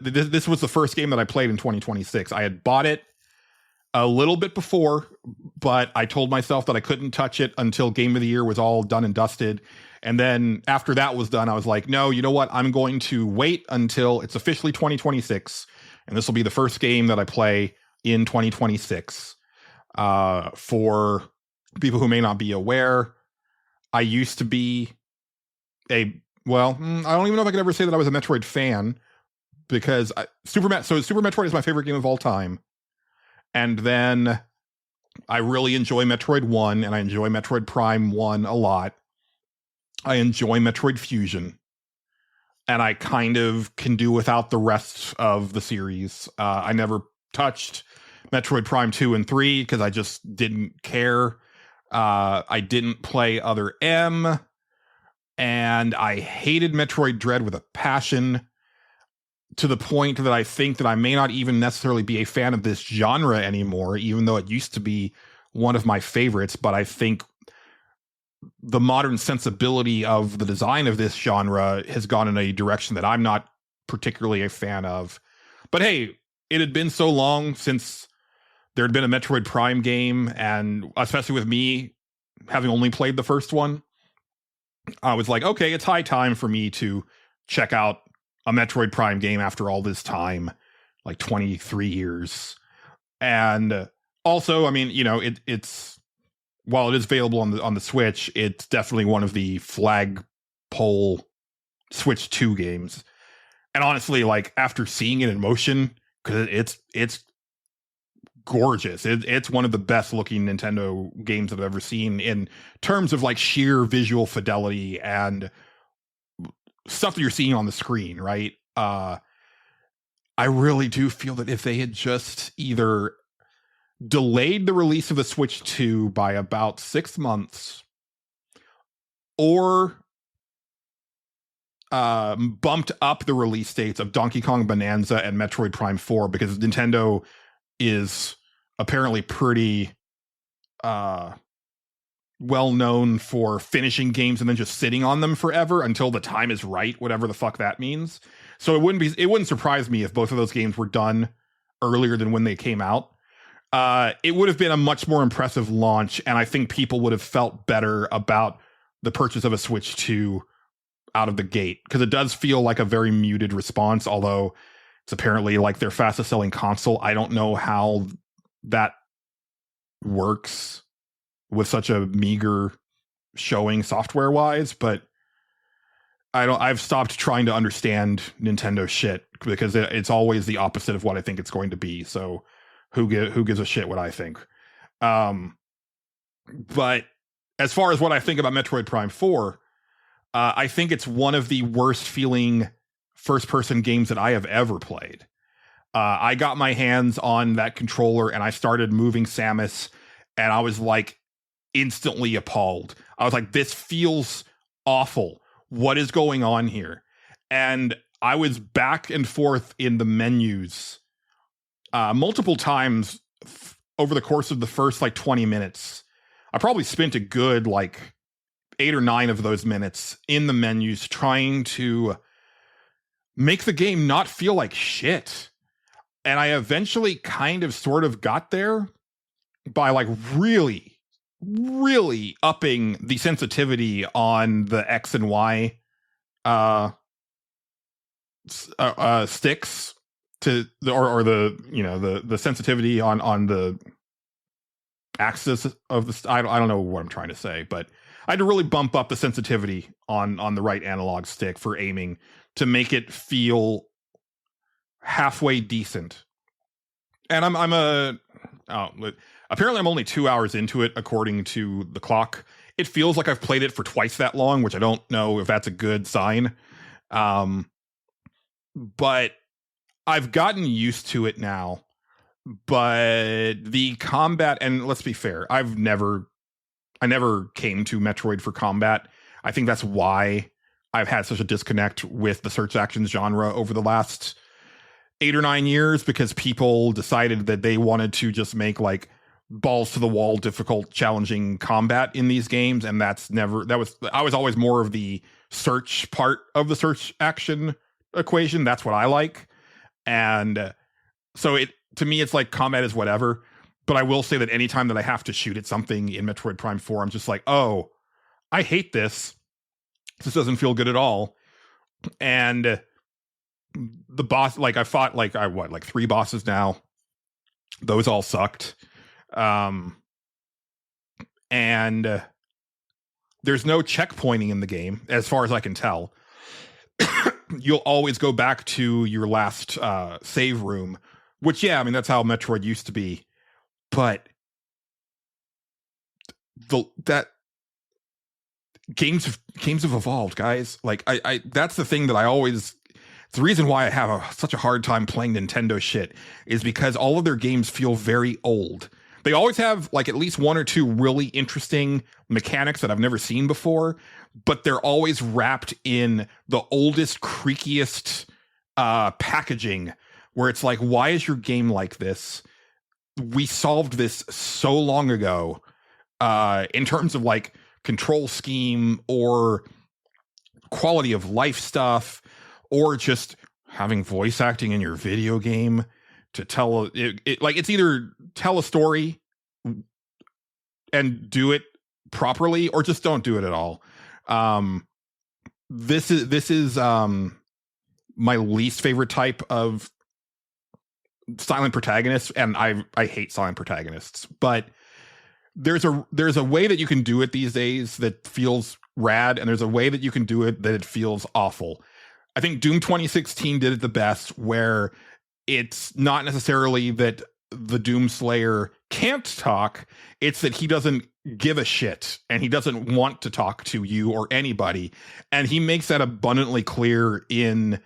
This was the first game that I played in 2026. I had bought it a little bit before, but I told myself that I couldn't touch it until Game of the Year was all done and dusted. And then after that was done, I was like, no, you know what? I'm going to wait until it's officially 2026. And this will be the first game that I play in 2026. For people who may not be aware, I used to be I don't even know if I could ever say that I was a Metroid fan, because Super Metroid is my favorite game of all time. And then I really enjoy Metroid 1, and I enjoy Metroid Prime 1 a lot. I enjoy Metroid Fusion, and I kind of can do without the rest of the series. I never touched Metroid Prime 2 and 3 because I just didn't care. I didn't play Other M, and I hated Metroid Dread with a passion, to the point that I think that I may not even necessarily be a fan of this genre anymore, even though it used to be one of my favorites. But I think the modern sensibility of the design of this genre has gone in a direction that I'm not particularly a fan of. But hey, it had been so long since there had been a Metroid Prime game, and especially with me having only played the first one, I was like, okay, it's high time for me to check out a Metroid Prime game after all this time, like 23 years. And also, I mean, you know, it's while it is available on the Switch, it's definitely one of the flagpole Switch 2 games. And honestly, like after seeing it in motion, because it's gorgeous. It's one of the best looking Nintendo games that I've ever seen in terms of like sheer visual fidelity and stuff that you're seeing on the screen, right? I really do feel that if they had just either delayed the release of the Switch 2 by about 6 months or bumped up the release dates of Donkey Kong Bonanza and Metroid Prime 4, because Nintendo is apparently pretty well known for finishing games and then just sitting on them forever until the time is right, whatever the fuck that means. So it wouldn't surprise me if both of those games were done earlier than when they came out. It would have been a much more impressive launch, and I think people would have felt better about the purchase of a Switch 2 out of the gate, because it does feel like a very muted response, although it's apparently like their fastest selling console. I don't know how that works with such a meager showing software wise, but I've stopped trying to understand Nintendo shit, because it's always the opposite of what I think it's going to be. So who gives a shit what I think? But as far as what I think about Metroid Prime 4, I think it's one of the worst feeling first-person games that I have ever played. I got my hands on that controller and I started moving Samus, and I was like instantly appalled. I was like, this feels awful. What is going on here? And I was back and forth in the menus multiple times over the course of the first like 20 minutes. I probably spent a good like 8 or 9 of those minutes in the menus trying to make the game not feel like shit. And I eventually kind of sort of got there by like really upping the sensitivity on the X and Y sticks to the or the, you know, the sensitivity on the axis of the I don't know what I'm trying to say, but I had to really bump up the sensitivity on the right analog stick for aiming to make it feel halfway decent. And apparently I'm only 2 hours into it according to the clock. It feels like I've played it for twice that long, which I don't know if that's a good sign. But I've gotten used to it now. But the combat, and let's be fair, I never came to Metroid for combat. I think that's why I've had such a disconnect with the search actions genre over the last 8 or 9 years, because people decided that they wanted to just make like balls to the wall, difficult, challenging combat in these games. And I was always more of the search part of the search action equation. That's what I like. And so to me, it's like combat is whatever. But I will say that anytime that I have to shoot at something in Metroid Prime 4, I'm just like, oh, I hate this. This doesn't feel good at all. And the boss, like I fought like 3 bosses now. Those all sucked. And there's no checkpointing in the game, as far as I can tell. You'll always go back to your last save room, which, yeah, I mean, that's how Metroid used to be. But that games have evolved, guys. Like I that's the thing that I always. The reason why I have such a hard time playing Nintendo shit is because all of their games feel very old. They always have like at least 1 or 2 really interesting mechanics that I've never seen before, but they're always wrapped in the oldest, creakiest packaging, where it's like, why is your game like this? We solved this so long ago in terms of like control scheme or quality of life stuff, or just having voice acting in your video game to tell like it's either tell a story and do it properly, or just don't do it at all. This is my least favorite type of silent protagonists, and I hate silent protagonists, but there's a way that you can do it these days that feels rad, and there's a way that you can do it that it feels awful. I think Doom 2016 did it the best, where it's not necessarily that the Doom Slayer can't talk, it's that he doesn't give a shit and he doesn't want to talk to you or anybody, and he makes that abundantly clear in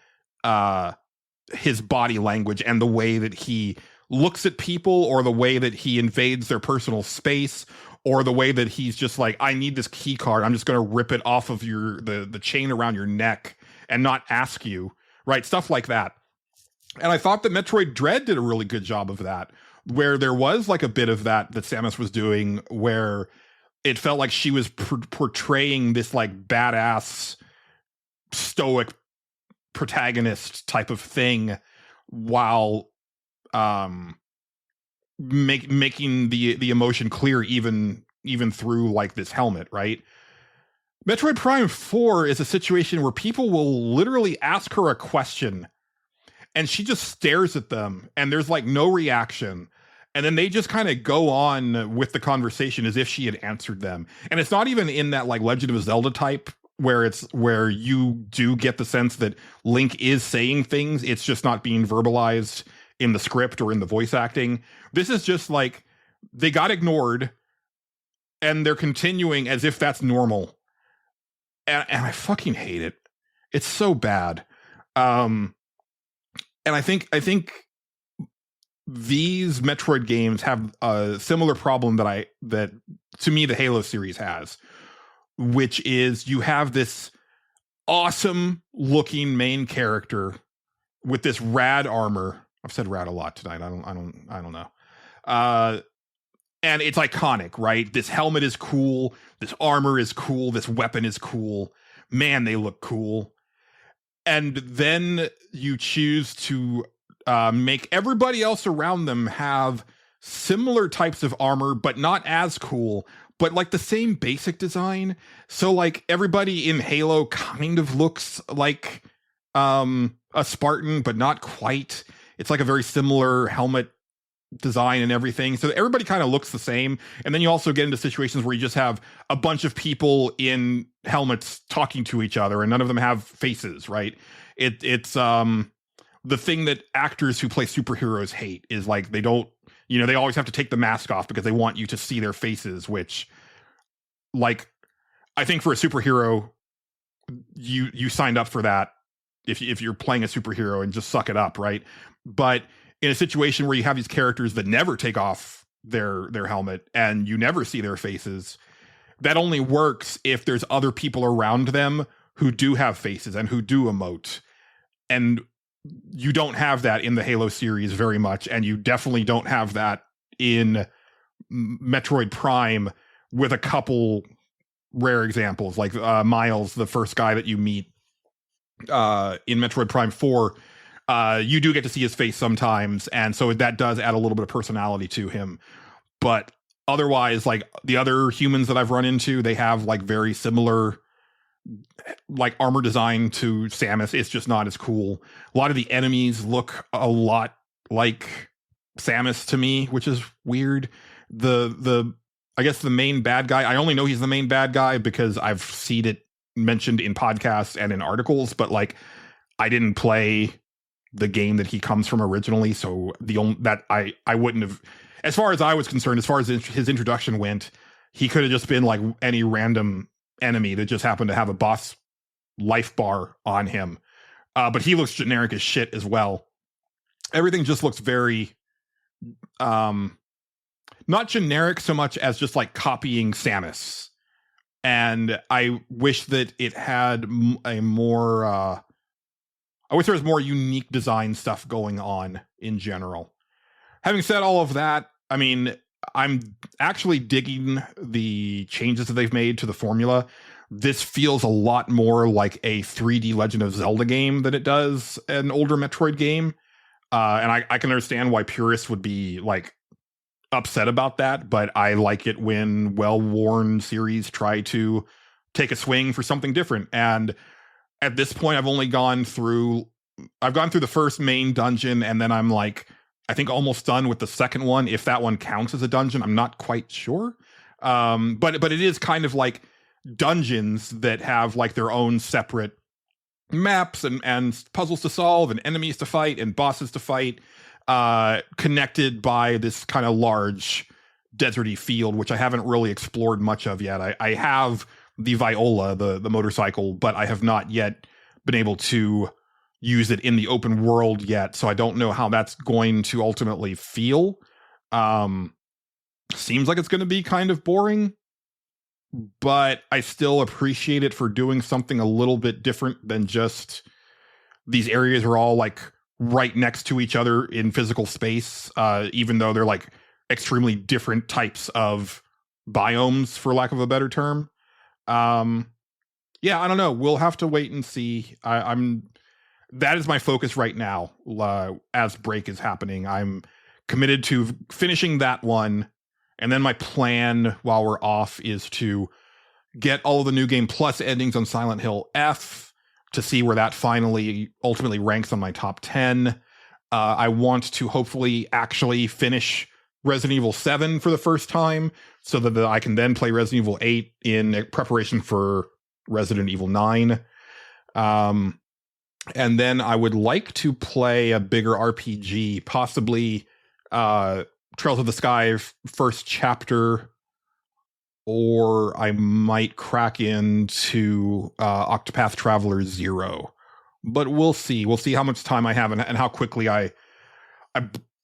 his body language and the way that he looks at people, or the way that he invades their personal space, or the way that he's just like, I need this key card, I'm just going to rip it off of the chain around your neck and not ask you, right? Stuff like that. And I thought that Metroid Dread did a really good job of that, where there was like a bit of that Samus was doing, where it felt like she was portraying this like badass, stoic protagonist type of thing, while making the emotion clear even through like this helmet, right? Metroid Prime 4 is a situation where people will literally ask her a question and she just stares at them and there's like no reaction. And then they just kind of go on with the conversation as if she had answered them. And it's not even in that like Legend of Zelda type where you do get the sense that Link is saying things. It's just not being verbalized in the script or in the voice acting. This is just like they got ignored and they're continuing as if that's normal. And I fucking hate it. It's so bad. And I think these Metroid games have a similar problem that to me the Halo series has, which is you have this awesome looking main character with this rad armor. I've said rad a lot tonight. I don't know. And it's iconic, right? This helmet is cool. This armor is cool. This weapon is cool. Man, they look cool. And then you choose to make everybody else around them have similar types of armor, but not as cool, but like the same basic design. So like everybody in Halo kind of looks like a Spartan, but not quite. It's like a very similar helmet design and everything. So everybody kind of looks the same. And then you also get into situations where you just have a bunch of people in helmets talking to each other and none of them have faces, right? It's the thing that actors who play superheroes hate is like they don't, they always have to take the mask off because they want you to see their faces, which like I think for a superhero you signed up for that if you're playing a superhero and just suck it up, right? But in a situation where you have these characters that never take off their helmet and you never see their faces, that only works if there's other people around them who do have faces and who do emote. And you don't have that in the Halo series very much, and you definitely don't have that in Metroid Prime, with a couple rare examples, like Miles, the first guy that you meet in Metroid Prime 4. You do get to see his face sometimes, and so that does add a little bit of personality to him. But otherwise, like the other humans that I've run into, they have like very similar like armor design to Samus. It's just not as cool. A lot of the enemies look a lot like Samus to me, which is weird. I guess the main bad guy, I only know he's the main bad guy because I've seen it mentioned in podcasts and in articles, but like I didn't play the game that he comes from originally, so the only that I wouldn't have, as far as I was concerned, as far as his introduction went, he could have just been like any random enemy that just happened to have a boss life bar on him. But he looks generic as shit as well. Everything just looks very not generic so much as just like copying Samus. And I wish that it had a more I wish there was more unique design stuff going on in general. Having said all of that, I mean, I'm actually digging the changes that they've made to the formula. This feels a lot more like a 3D Legend of Zelda game than it does an older Metroid game. And I can understand why purists would be like upset about that, but I like it when well-worn series try to take a swing for something different. And at this point, I've only gone through I've gone through the first main dungeon, and then I'm like, I think almost done with the second one. If that one counts as a dungeon, I'm not quite sure. But it is kind of like dungeons that have like their own separate maps and puzzles to solve and enemies to fight and bosses to fight, connected by this kind of large deserty field, which I haven't really explored much of yet. I have the Viola, the motorcycle, but I have not yet been able to use it in the open world yet, so I don't know how that's going to ultimately feel. Seems like it's going to be kind of boring, but I still appreciate it for doing something a little bit different than just these areas are all like right next to each other in physical space, even though they're like extremely different types of biomes, for lack of a better term. Yeah, I don't know. We'll have to wait and see. That is my focus right now. As break is happening, I'm committed to finishing that one. And then my plan while we're off is to get all of the New Game Plus endings on Silent Hill F to see where that finally ultimately ranks on my top 10. I want to hopefully actually finish Resident Evil 7 for the first time so that I can then play Resident Evil 8 in preparation for Resident Evil 9. And then I would like to play a bigger RPG, possibly Trails of the Sky first chapter, or I might crack into Octopath Traveler 0. But we'll see. We'll see how much time I have and how quickly I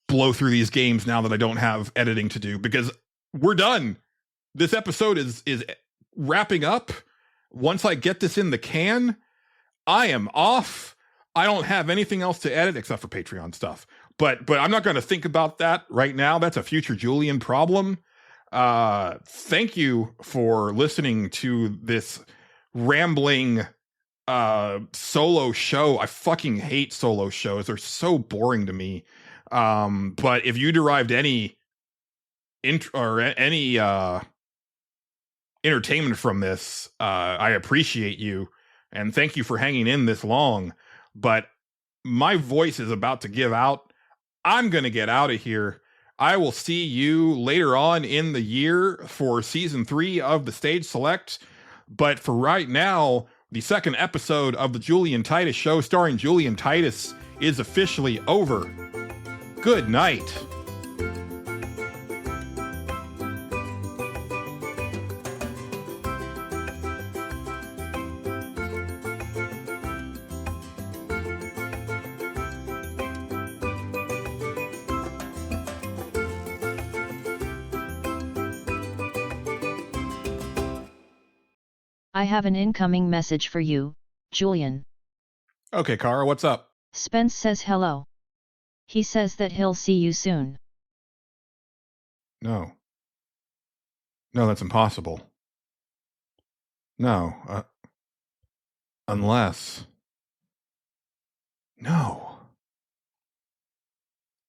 blow through these games now that I don't have editing to do, because we're done. This episode is wrapping up. Once I get this in the can, I am off. I don't have anything else to edit except for Patreon stuff. But I'm not going to think about that right now. That's a future Julian problem. Thank you for listening to this rambling solo show. I fucking hate solo shows. They're so boring to me. But if you derived any entertainment from this, I appreciate you. And thank you for hanging in this long. But my voice is about to give out. I'm going to get out of here. I will see you later on in the year for season 3 of the Stage Select. But for right now, the second episode of the Julian Titus Show starring Julian Titus is officially over. Good night. I have an incoming message for you, Julian. Okay, Kara, what's up? Spence says hello. He says that he'll see you soon. No. No, that's impossible. No. Unless... No.